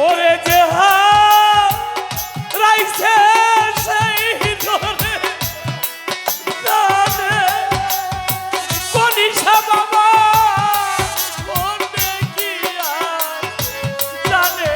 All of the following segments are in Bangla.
ওরে যে রাইছে সেই ধরে জানে কলিশা বাবা মনে কি আর জানে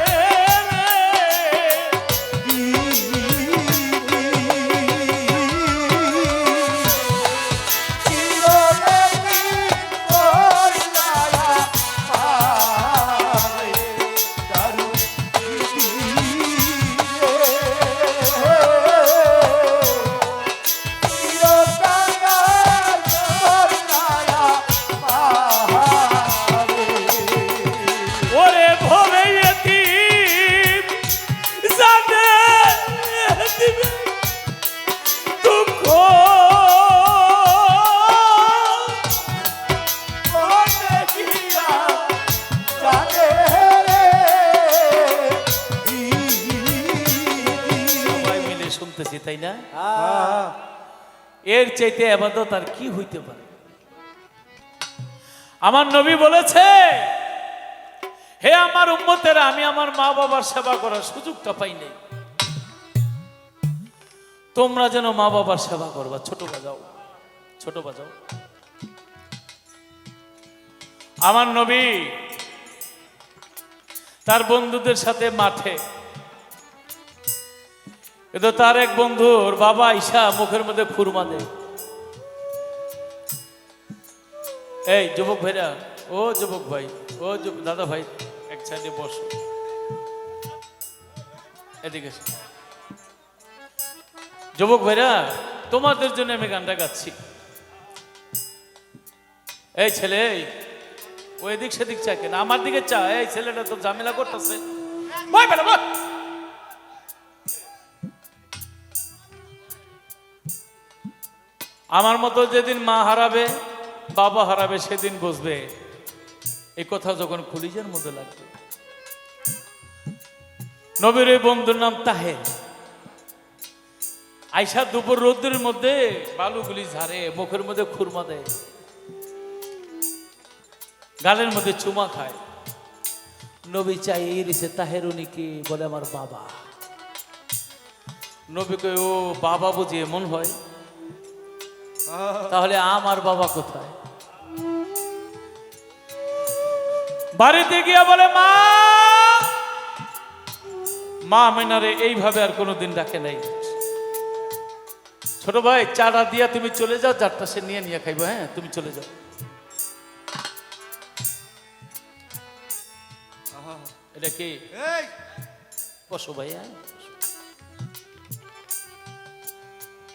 তাই না? এর চাইতে ইবাদত আর কি হইতে পারে? আমার নবী বলেছে, হে আমার উম্মতেরা, আমি আমার মা বাবার সেবা করার সুযোগটা পাই নাই, তোমরা যেন মা বাবার সেবা করবা। ছোট বাজাও, ছোট বাজাও। আমার নবী তার বন্ধুদের সাথে মাঠে, কিন্তু তার এক বন্ধুর বাবা ঈশা মুখের মধ্যে খুরমা দেয়। এই যুবক ভাইরা, ও যুবক ভাই, ও দাদা ভাই, এক সাইডে বসো, এদিকে। যুবক ভাইরা, তোমাদের জন্য আমি গানটা গাচ্ছি। এই ছেলে, ও এদিক সেদিক চা কেন, আমার দিকে চা। এই ছেলেটা তো ঝামেলা করতেছে। আমার মতো যেদিন মা হারাবে, বাবা হারাবে, সেদিন বুঝবে এই কথা যখন কলিজার মধ্যে লাগবে। নবীর এই বন্ধুর নাম তাহের। আয়সা দুপুর রোদ্রের মধ্যে বালুগুলি ঝাড়ে, মুখের মধ্যে খুরমা দেয়, গালের মধ্যে চুমা খায়। নবী চাই এই রিসে তাহের, উনি কি বলে আমার বাবা। নবীকে ও বাবা বুঝি এমন হয়, তাহলে আমার বাবা কোথায়? বাড়িতে গিয়া বলে, মা মা আমেনারে এইভাবে আর কোনোদিন ডাকে নাই। ছোট ভাই, চাটা দিয়া তুমি চলে যাও, চারটা সে নিয়ে নিয়ে খাইবো। হ্যাঁ, তুমি চলে যাও। এটা কি? বসো ভাই।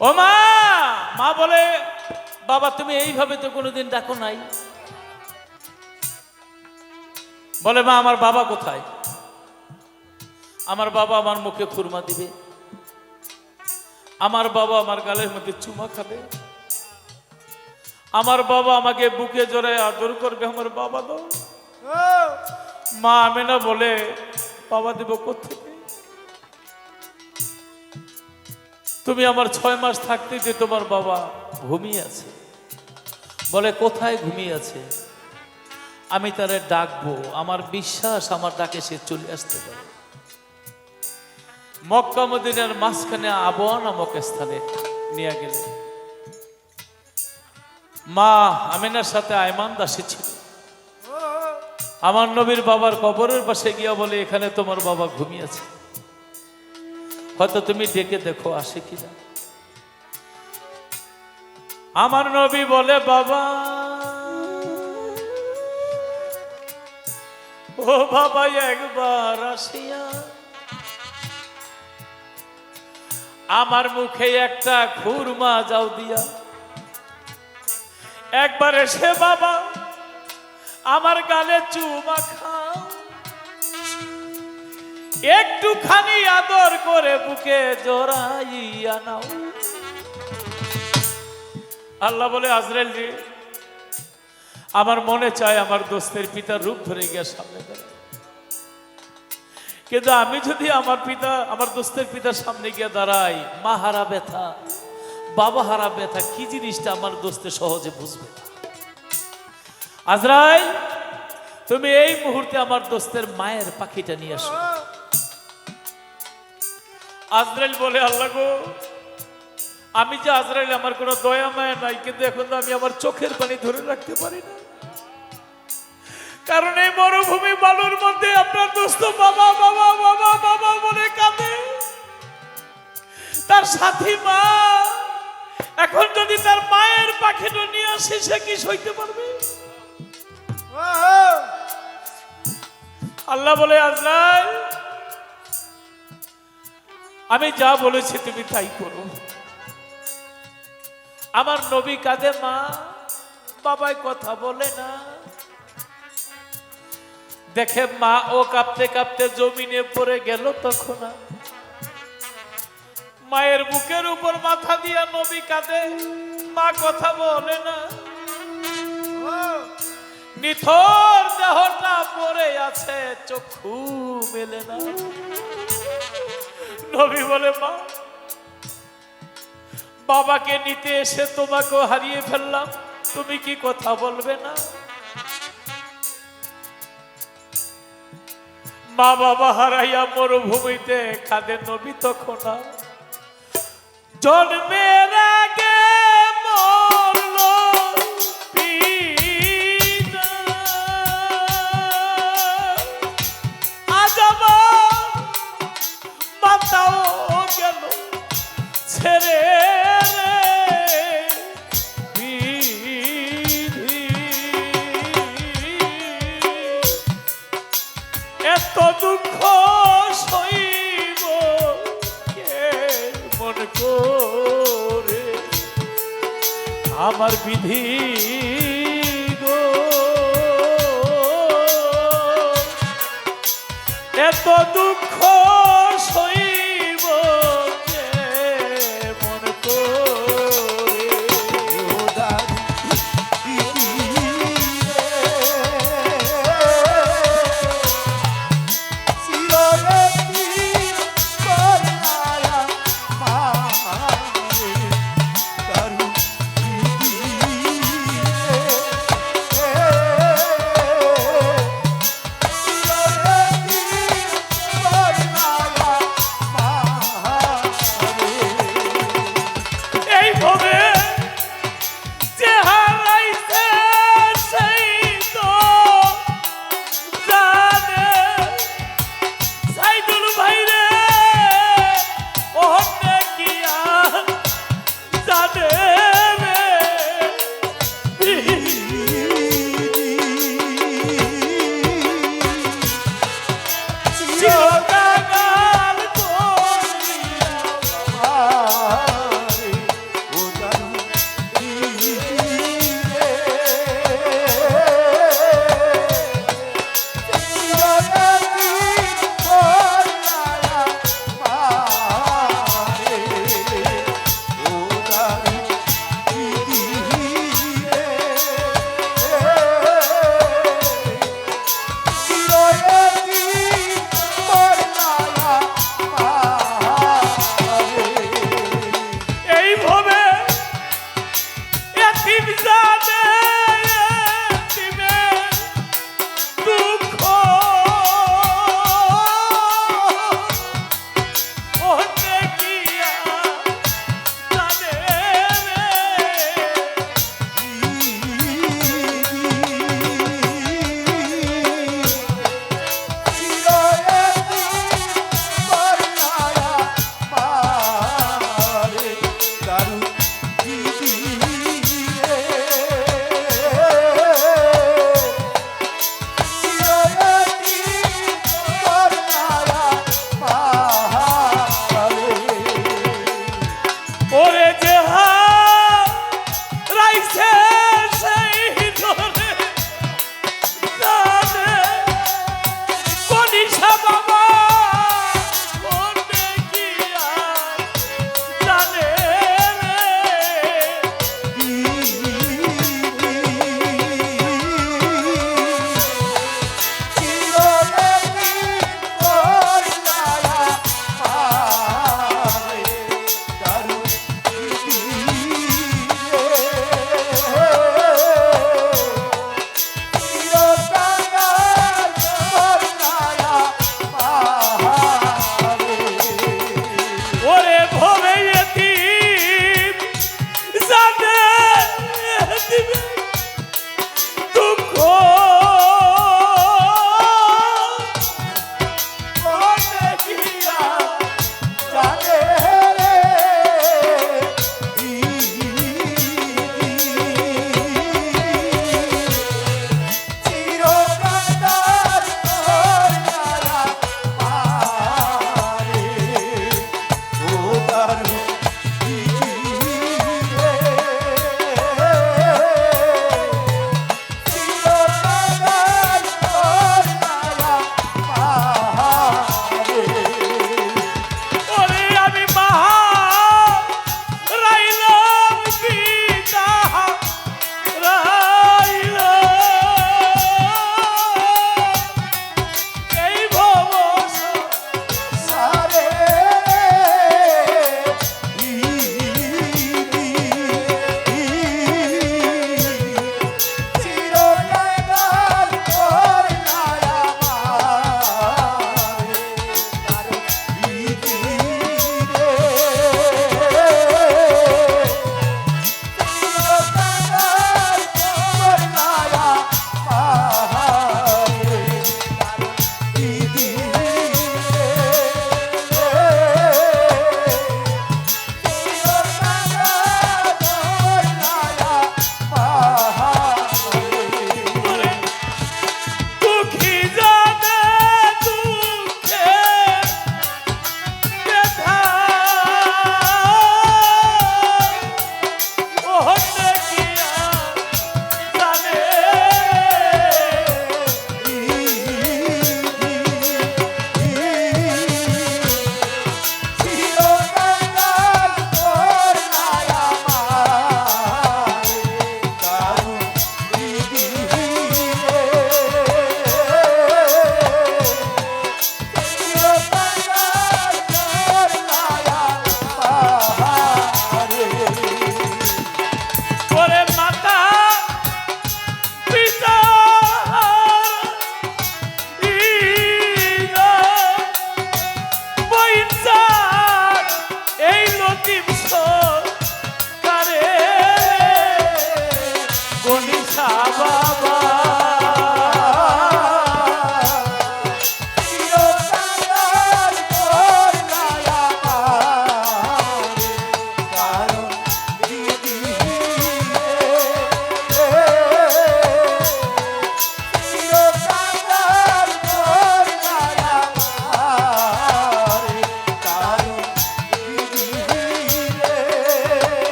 ও মা, মা বলে, বাবা তুমি এইভাবে তো কোনোদিন ডাকো নাই। বলে, মা আমার বাবা কোথায়? আমার বাবা আমার মুখে খুরমা দিবে, আমার বাবা আমার গালের মধ্যে চুমা খাবে, আমার বাবা আমাকে বুকে জড়ায় আদর করবে। আমার বাবা দাও। মা আমেনা বলে, বাবা দেব কোত্থেকে? তুমি আমার 6 মাস থাকতে যে তোমার বাবা ঘুমিয়ে আছে। বলে, কোথায় ঘুমিয়ে আছে? আমি তারে ডাকবো, আমার বিশ্বাস আমার ডাকে সে চলে আসতে পারে। মক্কা মদিনার মাঝখানে আবওয়া নামক স্থানে নিয়ে গেলে, মা আমিনার সাথে আয়মান দাসী ছিল। আমার নবীর বাবার কবরের পাশে গিয়া বলে, এখানে তোমার বাবা ঘুমিয়ে আছে, হয়তো তুমি ডেকে দেখো আসে কিনা। আমার নবী বলে, বাবা, ও বাবা একবার আসিয়া আমার মুখে একটা খুরমা যাও দিয়া, একবার এসে বাবা আমার গালে চুমা খাও, একটুখানি আদর করে বুকে জড়াইয়া নাও। আল্লাহ বলে, আজরাইল রে, আমার মনে চায় আমার দোস্তের পিতার রূপ ধরে গিয়া সামনে দাঁড়ায়, কিন্তু আমি যদি আমার দোস্তের পিতার সামনে গিয়ে দাঁড়াই, মা হারা ব্যথা, বাবা হারা ব্যথা কি জিনিসটা আমার দোস্তে সহজে বুঝবে না। আজরাইল তুমি এই মুহূর্তে আমার দোস্তের মায়ের পাখিটা নিয়ে আসো। আজরাইল বলে, আল্লাহ গো, আমি যে আজরাইল, আমার কোনো দয়া মায়া নাই, কিন্তু এখন তো আমি আমার চোখের পানি ধরে রাখতে পারি না, কারণ এই মরুভূমি বালুর মধ্যে আপনার দোস্ত বাবা বাবা বাবা বাবা বলে কাঁদে, তার সাথী মা। এখন যদি তার মায়ের পাখিটা নিয়ে আসে, সে কি সইতে পারবে? আল্লাহ বলে, আজরাইল, আমি যা বলেছি তুমি তাই করো। আমার নবী কাঁদে, মা বাবাই কথা বলে না। দেখে মা ও কাঁপতে কাঁপতে জমিনে পড়ে গেল। তখন মায়ের বুকের উপর মাথা দিয়া নবী কাঁদে, মা কথা বলে না। নিথর দেহটা পড়ে আছে, চক্ষু মেলে না। নবী বলে, মা বাবাকে নিতে এসে তোমাকেও হারিয়ে ফেললাম, তুমি কি কথা বলবে না? মা বাবা হারাইয়া মরুভূমিতে কাঁদে নবী। তখন জন্মের আগে মরল পিতা, আজ আমার মাতাও গেল ছেড়ে এত দুঃখ সইব কেমন করে, আমার বিধি গো, এত দুঃখ সইব কেমন করে।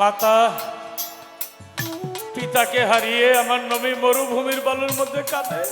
মাতা পিতাকে হারিয়ে আমার নবী মরুভূমির বালুর মধ্যে কাঁদে।